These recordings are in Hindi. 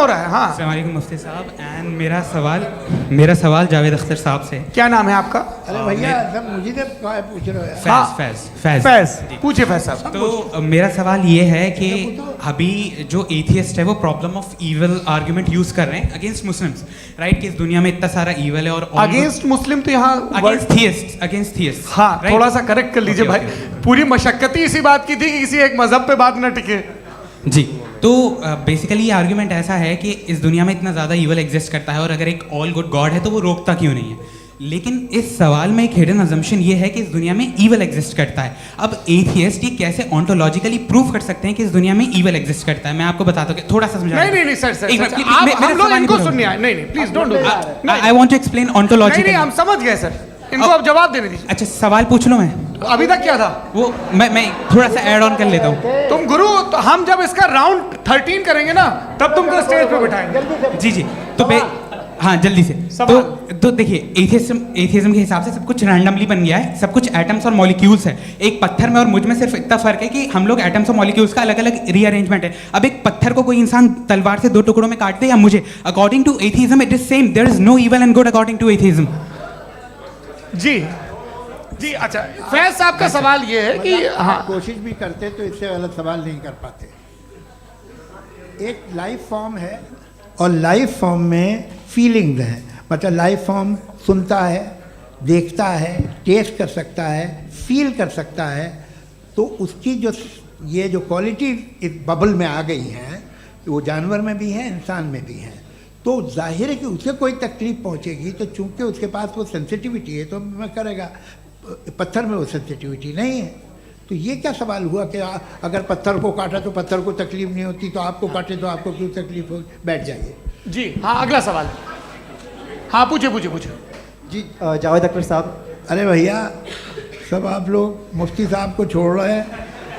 हो रहा है। हाँ, अस्सलाम वालेकुम मुफ्ती साहब। एंड मेरा सवाल जावेद अख्तर साहब से। क्या नाम है आपका? अरे भैया सब मुझे तो क्या पूछ रहे हो यार? हाँ। फैज। फैज, पूछिए फैज साहब। तो मेरा सवाल ये है कि अभी जो एथियस्ट है वो problem of evil argument use कर रहे हैं अगेंस्ट मुस्लिम्स, राइट? कि इस दुनिया में इतना सारा ईविल है और अगेंस्ट मुस्लिम तो यहाँ अगेंस्ट थियस्ट। हाँ, थोड़ा सा करेक्ट कर लीजिए भाई। पूरी मशक्कत ही इसी बात की थी कि किसी एक मजहब पे बात न टिके। जी, तो बेसिकली ये आर्गुमेंट ऐसा है कि इस दुनिया में इतना ज़्यादा ईवल एग्जिस्ट करता है और अगर एक ऑल गुड गॉड है तो वो रोकता क्यों नहीं है? लेकिन इस सवाल में एक हिडन अजम्पशन ये है कि इस दुनिया में ईवल एग्जिस्ट करता है। अब एथियस्ट ये कैसे ऑन्टोलॉजिकली प्रूव कर सकते हैं कि इस दुनिया में ईवल एग्जिस्ट करता है? मैं आपको बताता हूँ, थोड़ा सा समझा। नहीं सर, हम लोग इनको सुनिए। नहीं please don't do that. I want to explain ontologically. नहीं, हम समझ गए सर, इनको अब जवाब देने दीजिए। अच्छा, सवाल पूछ लो। मैं अभी तक क्या था वो मैं थोड़ा सा ऐड ऑन कर लेता हूँ। तुम गुरु, तो हम जब इसका राउंड 13 करेंगे ना तब तुमको स्टेज पे बिठाएंगे। जी, तो हाँ जल्दी से। तो देखिए, एथियज्म के हिसाब से सब कुछ रैंडमली बन गया है, सब कुछ एटम्स और मॉलिक्यूल्स है। एक पत्थर में और मुझ में सिर्फ इतना फर्क है कि हम लोग एटम्स और मॉलिक्यूल्स का अलग अलग रीअरेंजमेंट है। अब एक पत्थर को कोई इंसान तलवार से 2 टुकड़ों में काट दे या मुझे, according to atheism it is same. There is no evil and good according to atheism. जी अच्छा, फैज साहब का सवाल ये है कि हाँ, कोशिश भी करते तो इससे गलत सवाल नहीं कर पाते। एक लाइफ फॉर्म है और लाइफ फॉर्म में फीलिंग्स हैं। मतलब लाइफ फॉर्म सुनता है, देखता है, टेस्ट कर सकता है, फील कर सकता है। तो उसकी जो ये जो क्वालिटी इस बबल में आ गई हैं, वो जानवर में भी है, इंसान में भी है। तो जाहिर है कि उसे कोई तकलीफ पहुंचेगी, तो चूंकि उसके पास वो सेंसिटिविटी है तो मैं करेगा। पत्थर में वो सेंसिटिविटी नहीं है। तो ये क्या सवाल हुआ कि अगर पत्थर को काटा तो पत्थर को तकलीफ नहीं होती, तो आपको काटे तो आपको क्यों तकलीफ हो? बैठ जाइए जी। हाँ, अगला सवाल। हाँ, पूछे जी। जावेद अख्तर साहब। अरे भैया, सब आप लोग मुफ्ती साहब को छोड़ रहे हैं,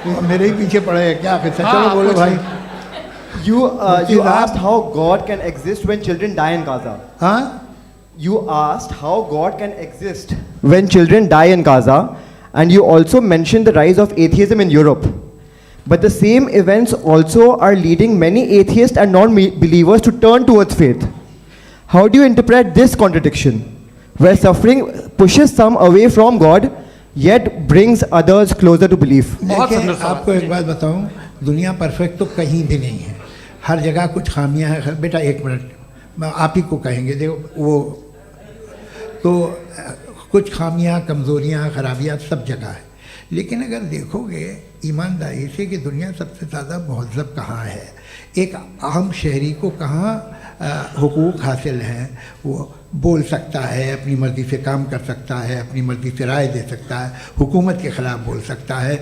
तो मेरे ही पीछे पड़े हैं क्या? फिर चलो बोलो भाई। You asked how God can exist when children die in Gaza. हाँ, You asked how God can exist when children die in Gaza, and you also mentioned the rise of atheism in Europe. But the same events also are leading many atheists and non-believers to turn towards faith. How do you interpret this contradiction, where suffering pushes some away from God, yet brings others closer to belief? देखिए, आपको एक बात बताऊं, दुनिया परफेक्ट तो कहीं भी नहीं है। हर जगह कुछ खामियां हैं। बेटा एक मिनट, आप ही को कहेंगे। देखो वो तो कुछ खामियां, कमज़ोरियां, खराबियां सब जगह है। लेकिन अगर देखोगे ईमानदारी से कि दुनिया सबसे ज़्यादा महज़ब कहाँ है, एक आम शहरी को कहाँ हुकूक हासिल हैं, वो बोल सकता है, अपनी मर्ज़ी से काम कर सकता है, अपनी मर्ज़ी से राय दे सकता है, हुकूमत के ख़िलाफ़ बोल सकता है,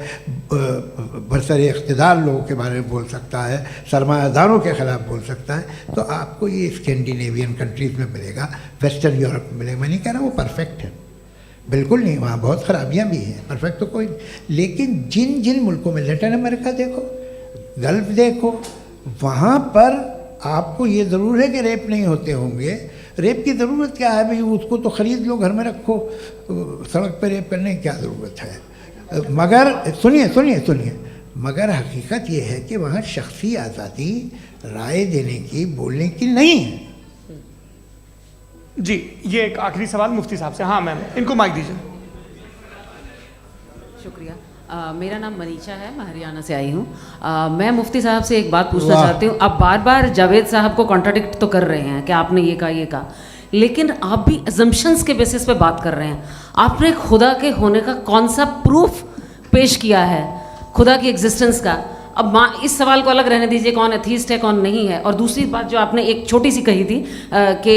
बरसर इक़्तिदार लोगों के बारे में बोल सकता है, सरमायादारों के ख़िलाफ़ बोल सकता है। तो आपको ये स्कैंडिनेवियन कंट्रीज़ में मिलेगा, वेस्टर्न यूरोप में मिलेगा। मैं नहीं कह रहा वो परफेक्ट है, बिल्कुल नहीं, वहाँ बहुत ख़राबियाँ भी हैं, परफेक्ट तो कोई। लेकिन जिन जिन मुल्कों में, लैटिन अमेरिका देखो, गल्फ़ देखो, वहाँ पर आपको ये ज़रूर है कि रेप नहीं होते होंगे। रेप की ज़रूरत क्या है भाई? उसको तो ख़रीद लो, घर में रखो, सड़क पर रेप करने की क्या ज़रूरत है? मगर सुनिए, मगर हकीकत ये है कि वहाँ शख्सी आज़ादी राय देने की, बोलने की नहीं है। जी, ये एक आखिरी सवाल मुफ्ती साहब से। हाँ मैम, इनको माइक दीजिए। शुक्रिया। मेरा नाम मनीषा है, मैं हरियाणा से आई हूँ। मैं मुफ्ती साहब से एक बात पूछना चाहती हूँ। आप बार बार जावेद साहब को कॉन्ट्राडिक्ट तो कर रहे हैं कि आपने ये कहा, लेकिन आप भी अजम्पशंस के बेसिस पे बात कर रहे हैं। आपने खुदा के होने का कौन सा प्रूफ पेश किया है, खुदा की एग्जिस्टेंस का? अब इस सवाल को अलग रहने दीजिए, कौन एथीस्ट है कौन नहीं है। और दूसरी बात जो आपने एक छोटी सी कही थी कि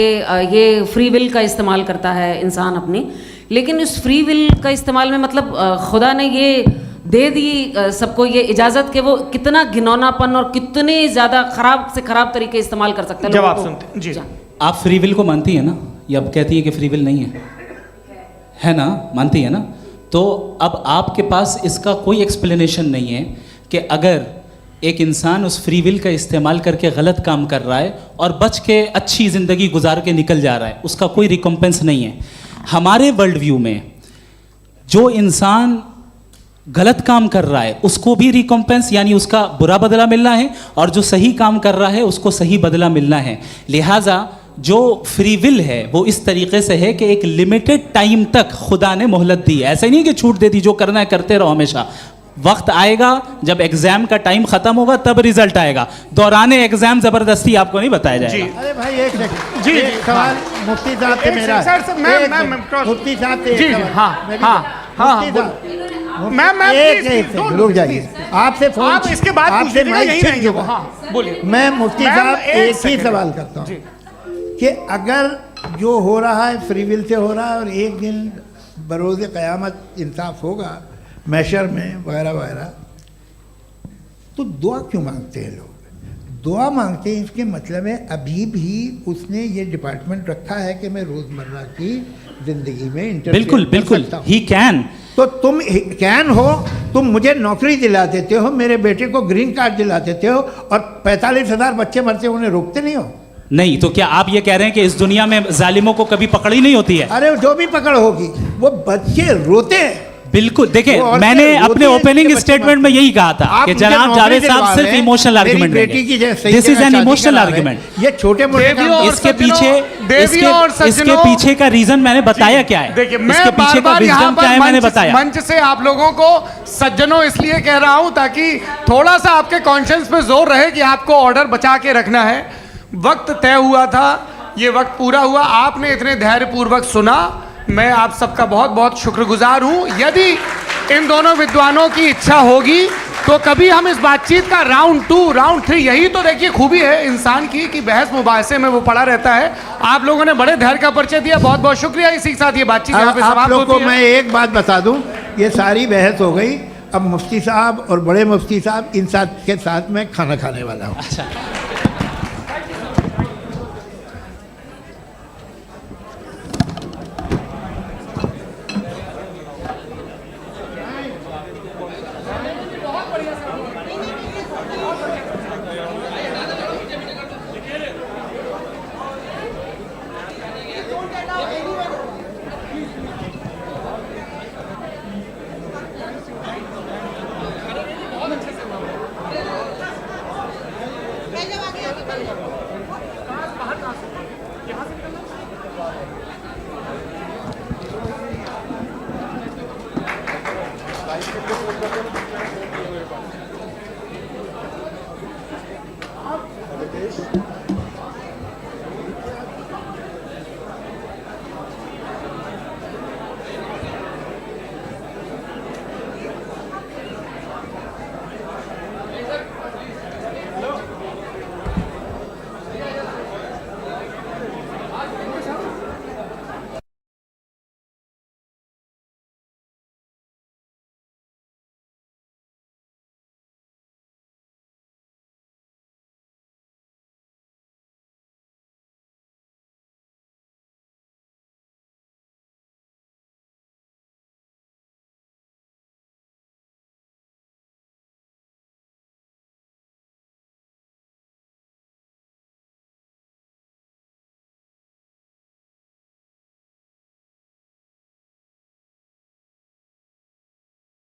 ये फ्री विल का इस्तेमाल करता है इंसान अपनी, लेकिन इस फ्री विल का इस्तेमाल में मतलब खुदा ने ये दे दी सबको ये इजाज़त कि वो कितना घिनौनापन और कितने ज़्यादा ख़राब से ख़राब तरीके इस्तेमाल कर सकते हैं। जवाब सुनते जी। आप फ्री विल को मानती हैं ना, या आप कहती हैं कि फ्री विल नहीं है ना? मानती है ना? तो अब आपके पास इसका कोई एक्सप्लेनेशन नहीं है कि अगर एक इंसान उस फ्री विल का इस्तेमाल करके गलत काम कर रहा है और बच के अच्छी ज़िंदगी गुजार के निकल जा रहा है, उसका कोई रिकम्पेंस नहीं है। हमारे वर्ल्ड व्यू में जो इंसान गलत काम कर रहा है उसको भी रिकॉम्पेंस यानी उसका बुरा बदला मिलना है, और जो सही काम कर रहा है उसको सही बदला मिलना है। लिहाजा जो फ्री विल है वो इस तरीके से है कि एक लिमिटेड टाइम तक खुदा ने मोहलत दी है। ऐसा नहीं कि छूट दे दी, जो करना है करते रहो हमेशा। वक्त आएगा जब एग्जाम का टाइम खत्म होगा तब रिजल्ट आएगा, दौराने एग्जाम जबरदस्ती आपको नहीं बताया जाएगा। अरे भाई एक सेकंड, जी, एक सवाल मुफ्ती साहब से मेरा है। सर, मैं एक क्रॉस- मुफ्ती साहब से जी, एक जी, सवाल। हाँ, मैं भी- हाँ, हाँ, मुफ्ती हाँ, साहब, मैं एक प्लीज, एक don't- रुक जाइए, आपसे फोन आप इसके बाद पूछ आपसे लीजिएगा, माइक यहीं छिन रहेंगे वो। चुका। हाँ, बोलिए। मैं मुफ्ती मैम, साहब एक एक ही सेकंड। सवाल करता हूँ जी। कि अगर जो हो रहा है फ्री विल से हो रहा है और एक दिन बरोज़ क़यामत इंसाफ होगा मैशर में वगैरह वगैरह, तो दुआ क्यों मांगते हैं लोग? दुआ मांगते हैं इसके मतलब है अभी भी उसने ये डिपार्टमेंट रखा है कि मैं रोज़मर्रा की ज़िंदगी में इंटरफेयर बिल्कुल कर बिल्कुल, सकता हूँ। He can. तो तुम कैन हो, तुम मुझे नौकरी दिला देते हो, मेरे बेटे को ग्रीन कार्ड दिला देते हो, और 45,000 बच्चे मरते हो उन्हें रोकते नहीं हो। नहीं तो क्या आप ये कह रहे हैं कि इस दुनिया में जालिमों को कभी पकड़ ही नहीं होती है? अरे जो भी पकड़ होगी वो बच्चे रोते हैं। बिल्कुल, देखिए वो औरतें मैंने रोती अपने हैं, ओपनिंग जिनके बच्चे स्टेटमेंट में मरते हैं। यही कहा था आप कि मुझे जनाब नौकरी जावेद साहब दिलवा सिर्फ रहे हैं, इमोशनल मेरी आर्गुमेंट बेटी की देंगे। सही दिस इज जगह एन शादी इमोशनल करा रहे हैं। आर्गुमेंट। ये छोटे मोटे देवियों काम- और इसके सज्जनों, पीछे देवियों और इसके सज्जनों, पीछे का रीजन मैंने बताया क्या है, देखिए, इसके मैं पीछे का बार-बार यहाँ विजडम क्या पर है मैंने बताया। मंच से आप लोगों को सज्जनों इसलिए कह रहा हूं ताकि थोड़ा सा आपके कॉन्शियंस पे जोर रहे कि आपको ऑर्डर बचा के रखना है। वक्त तय हुआ था, ये वक्त पूरा हुआ, आपने इतने धैर्यपूर्वक सुना, मैं आप सबका बहुत बहुत शुक्रगुजार हूं। यदि इन दोनों विद्वानों की इच्छा होगी तो कभी हम इस बातचीत का राउंड 2, राउंड 3, यही तो देखिए खूबी है इंसान की कि बहस मुबाहसे में वो पड़ा रहता है। आप लोगों ने बड़े धैर्य का परिचय दिया, बहुत बहुत शुक्रिया। इसी के साथ ये बातचीत यहाँ पे आप समाप्त लोग को होती है। मैं एक बात बता दूं, ये सारी बहस हो गई, अब मुफ्ती साहब और बड़े मुफ्ती साहब इन साथ के साथ मैं खाना खाने वाला हूँ।